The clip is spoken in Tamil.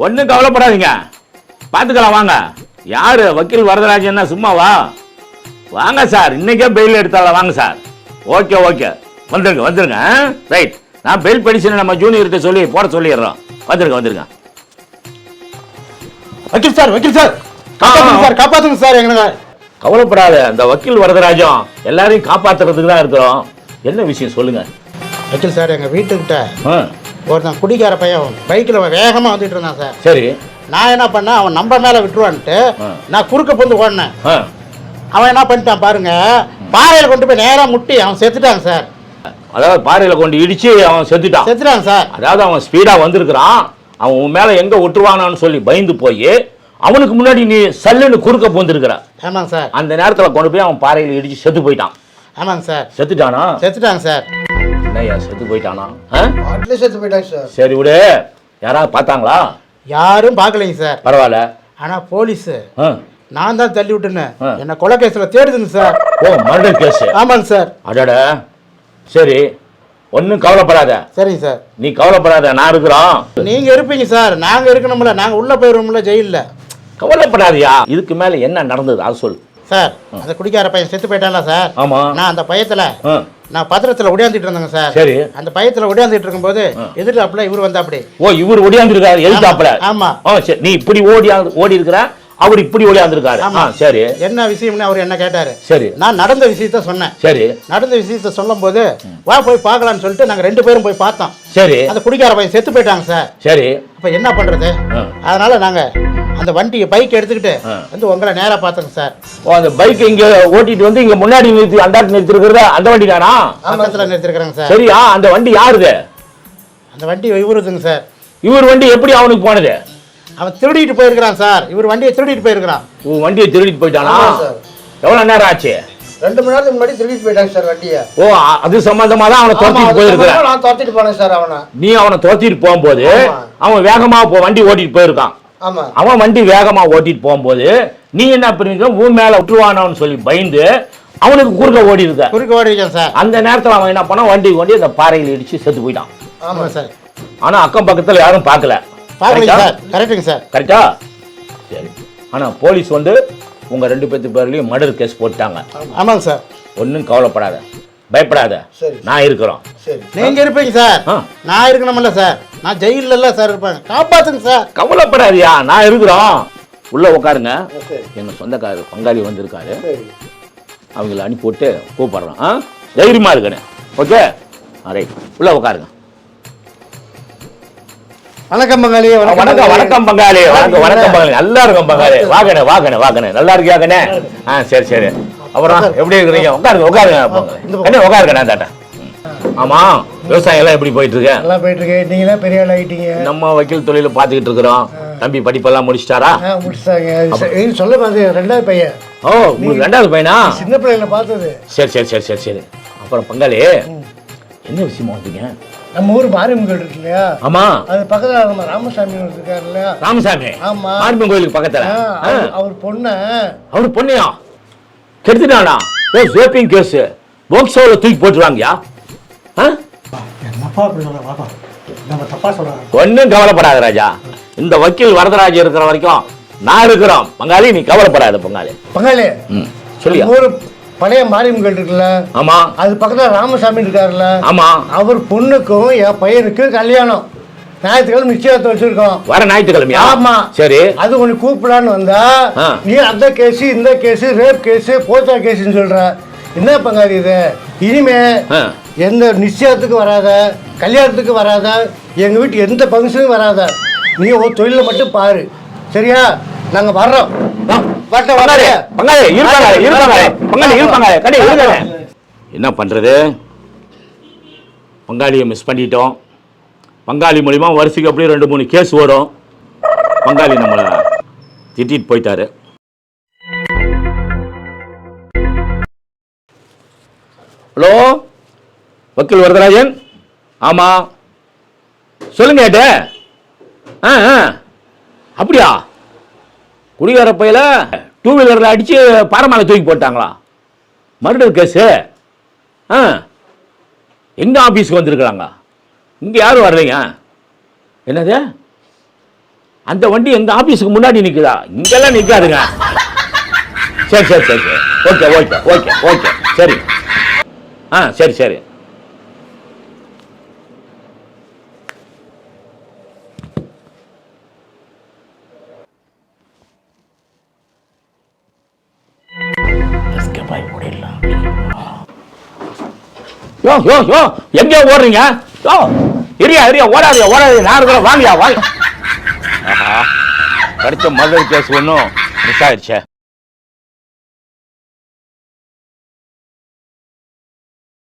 ஒன்றும் கவலைப்படாதீங்க, பார்த்துக்கலாம். வாங்க. யாரு வக்கீல் வரதராஜன் சும்மாவா? வாங்க சார், இன்னைக்கே பெயில் எடுத்தால. வாங்க சார். ஓகே ஓகே, வந்துருங்க வந்துருங்க. ரைட், நான் பெயில் பெடிஷனை நம்ம ஜூனியர்கிட்ட சொல்லி போட சொல்லிடுறோம். வந்துருங்க வந்துருங்க. வக்கீல் சார், வக்கீல் சார், காப்பாத்துங்க சார், காப்பாத்துங்க சார். எங்க கவலைப்படாத, அந்த வக்கீல் வரதராஜன் எல்லாரையும் காப்பாத்துறதுக்கு தான் இருக்கிறோம். என்ன விஷயம் சொல்லுங்க. வக்கீல் சார், எங்க வீட்டுக்கிட்ட ஒருத்தன் குடிக்கார பையன் பைக்கில் வேகமாக வந்துட்டு இருந்தான் சார். சரி, நான் என்ன பண்ணேன், அவன் நம்ம மேலே விட்டுருவான்ட்டு நான் குறுக்க வந்து ஓடினேன். அவன் என்ன பண்ணிட்டான் பாருங்க, பாறையில் கொண்டு போய் நேராக முட்டி அவன் செத்துட்டான் சார். அதாவது பாறையில் கொண்டு இடிச்சு அவன் செத்துட்டான் சார். அதாவது அவன் ஸ்பீடாக வந்திருக்கிறான், அவன் உன் மேலே எங்கே விட்டுருவானான்னு சொல்லி பயந்து போய் அவனுக்கு முன்னாடி நீ சல்லுன்னு குறுக்க போந்துருக்கிற. ஆமாங்க சார். அந்த நேரத்தில் கொண்டு போய் அவன் பாறையில் இடிச்சு செத்து போயிட்டான். ஆமாங்க சார். செத்துட்டாங்க சார். என்னையா செத்து போயிட்டானா? செத்து போயிட்டாங்க சார். சரி விடு, யாராவது பார்த்தாங்களா? யாரும் பார்க்கலைங்க சார். பரவாயில்ல. ஆனால் போலீஸு நான் தான் தள்ளி விட்டுனேன், என்ன கொலை கேஸில் தேடுதுங்க சார். ஓ, மர்டர் கேஸ்? ஆமாங்க சார். அடட, சரி, ஒன்றும் கவலைப்படாத. சரிங்க சார். நீ கவலைப்படாத, நான் இருக்கிறோம். நீங்கள் இருப்பீங்க சார், நாங்கள் இருக்கணும்ல, நாங்கள் உள்ளே போயிடுவோம்ல ஜெயிலில். கவலைப்படாதியா. இதுக்கு மேலே என்ன நடந்தது அது சொல் சார். அந்த குடிக்கார பையன் செத்து போயிட்டான்ல சார். ஆமாம். நான் அந்த பயத்தில் நான் பத்திரத்தில் ஒடியாந்துட்டு இருந்தேங்க சார். சரி. அந்த பயத்தில் ஒடியாந்துட்டு இருக்கும்போது எதிர்த்தாப்புல இவர் வந்தாப்படி. ஓ, இவர் ஒடியாந்துருக்காரு எதிர்த்தாப்புல? ஆமா. சரி, நீ இப்படி ஓடி இருக்கிற, அவர் இப்படி ஓடியாந்துருக்காரு. சரி, என்ன விஷயம்னு அவர் என்ன கேட்டாரு. சரி, நான் நடந்த விஷயத்த சொன்னேன். சரி, நடந்த விஷயத்த சொல்லும் போது வா போய் பார்க்கலான்னு சொல்லிட்டு நாங்கள் 2 பேரும் போய் பார்த்தோம். சரி. அந்த குடிக்கார பையன் செத்து போயிட்டாங்க சார். சரி. அப்போ என்ன பண்ணுறது, அதனால நாங்கள் அந்த வண்டியை பைக் எடுத்துக்கிட்டு வந்து உங்களை நேராக பார்த்தோங்க சார். ஓ, அந்த பைக் இங்கே ஓட்டிட்டு வந்து இங்கே முன்னாடி நிறுத்தி அண்டாட்டு நிறுத்திருக்கிறதா அந்த வண்டி தானா? பக்கத்தில் நிறுத்திருக்கிறாங்க சார். சரியா, அந்த வண்டி யாருது? அந்த வண்டி இவருதுங்க சார். இவர் வண்டி எப்படி அவனுக்கு போனது? அவன் திருடிட்டு போயிருக்கிறான் சார். இவர் வண்டியை திருடிட்டு போயிருக்கிறான். வண்டியை திருடிட்டு போயிட்டானா? எவ்வளோ நேரம் ஆச்சு? 2 மணி நேரத்துக்கு முன்னாடி திருடிட்டு போயிட்டாங்க சார் வண்டியை. ஓ, அது சம்பந்தமா தான் அவனை துரத்திட்டு போயிருக்கிறான். நான் துரத்திட்டு போனேன் சார் அவனை. நீ அவனை துரத்திட்டு போகும்போது அவன் வேகமா வண்டி ஓட்டிட்டு போயிருக்கான். அவன் வண்டி வேகமா ஓட்டிட்டு போகும்போது நீ என்ன பண்ணிருக்க, உன் மேல விட்டுருவானு சொல்லி பயந்து அவனுக்கு குறுக்க ஓடி இருக்கேன் சார். அந்த நேரத்தில் அவன் என்ன பண்ணா, வண்டி கொண்டு அந்த பாறையில் இடிச்சு செத்து போயிட்டான். ஆமா சார். ஆனா அக்கம் பக்கத்தில் யாரும் பார்க்கல. கரெக்டுங்க சார். கரெக்டா? சரி. ஆனா போலீஸ் வந்து உங்க 2 பேத்து பேர்லயும் மர்டர் கேஸ் போட்டாங்க. ஆமாங்க சார். ஒன்றும் கவலைப்படாத, பயப்படாத, நான் இருக்கிறோம். நீங்க இருப்பீங்க சார், நான் இருக்கணும்ல சார். நான் ஜெயில சார் இருப்பேன், காப்பாத்துங்க சார். கவலைப்படாதியா, நான் இருக்கிறோம். உள்ள உட்காருங்க. எங்க சொந்தக்காரர் பங்காளி வந்திருக்காரு, அவங்கள அனுப்பி போட்டு கூப்பிடுறோம். தைரியமா இருக்கணும். Okay, right. உள்ள உட்காருங்க. வணக்கம் பங்காளி. வணக்கம் வணக்கம் பங்காளி. வணக்கம் வணக்கம் பங்காளி. நல்லா இருக்கும் பங்காளி. வாங்கண்ணே வாங்கண்ணே வாங்கண்ணே. நல்லா இருக்கியாங்கண்ணே? சரி சரி. அப்புறம் எப்படி இருக்கிறீங்க? உட்காருங்க உட்காருங்க என்ன உட்காருங்க. நான் தாட்டேன். ஆமா, விவசாயம் எல்லாம் எப்படி போயிட்டு இருக்கு? நல்லா போயிட்டு இருக்கு. நீங்க தான் பெரிய ஆள் ஆயிட்டீங்க. நம்ம வக்கீல் தொழில பாத்துக்கிட்டு இருக்கிறோம். தம்பி படிப்பெல்லாம் முடிச்சிட்டாரா? முடிச்சிட்டாங்க. சொல்ல பாத்து 2வது பையன். ஓ, உங்களுக்கு 2வது பையனா? சின்ன பிள்ளைங்க பார்த்தது. சரி சரி சரி சரி சரி. அப்புறம் பங்காளி, என்ன விஷயமா வந்தீங்க? நம்ம ஊர் மாரியம்மன் கோயில் இருக்கு இல்லையா? ஆமா. அது பக்கத்துல நம்ம ராமசாமி இருக்காரு இல்லையா? ராமசாமி? ஆமா, மாரியம்மன் கோயிலுக்கு பக்கத்துல. அவர் பொண்ணு. அவர் பொண்ணையா கெடுத்துட்டானா? ஓ, ஜோப்பிங் கேஸ் போக்சோல தூக்கி போட்டுருவாங்கயா? ஒன்னும் கவலைப்படாத ராஜா. இந்த வக்கீல் வரதராஜ் இருக்கிற வரைக்கும் நான் இருக்கிறோம் பங்காளி. நீ கவலைப்படாத பங்காளி. பங்காளி சொல்லியா? பழைய மாரியம்மன் கோயில் இருக்குல்ல? ஆமா. அது பக்கத்துல ராமசாமி இருக்காருல்ல? ஆமா. அவர் பொண்ணுக்கும் என் பையனுக்கும் கல்யாணம். ஞாயிற்றுக்கிழமை நிச்சயத்தை வச்சிருக்கோம். வர ஞாயிற்றுக்கிழமையா? ஆமா. சரி. அது உனக்கு கூப்பிடலான்னு வந்தா நீ அந்த கேஸ் இந்த கேஸ் ரேப் கேஸ் போச்சா கேஸ்ன்னு சொல்ற. என்ன பங்காளி இது? இனிமே எந்த நிச்சயத்துக்கு வராத, கல்யாணத்துக்கு வராத, எங்க வீட்டு எந்த ஃபங்க்ஷனும் வராத. நீ ஒரு தொழில மட்டும் பாரு, சரியா? நாங்க வர்றோம். என்ன பண்றது? பங்காளியை மிஸ் பண்ணிட்டோம். பங்காளி மூலியமா வருஷத்துக்கு அப்படியே 2-3 கேஸ் வரும். பங்காளி நம்மளை திட்டிட்டு போயிட்டாரு. ஹலோ, வக்கீல் வரதராஜன். ஆமாம், சொல்லுங்க ஏட்டு. அப்படியா? குடிகார பையில 2 வீலரில் அடித்து பாரமாலை தூக்கி போட்டாங்களா? Murder case. எங்கள் ஆஃபீஸுக்கு வந்திருக்கிறாங்க. இங்கே யாரும் வரலைங்க. என்னது? அந்த வண்டி எங்கள் ஆஃபீஸுக்கு முன்னாடி நிற்குதா? இங்கெல்லாம் நிற்காதுங்க. சரி சரி சரி சரி, ஓகே ஓகே ஓகே ஓகே, சரி. சரி சரி. யோ யோ யோ, எங்கேயோ ஓடுறீங்க? யோ, இரியா ஓடாதீங்க, நான் கூட வாங்கயா வாங்க. கிடைச்ச மர்டர் கேஸ் ஒன்றும் மிஸ் ஆயிடுச்சே.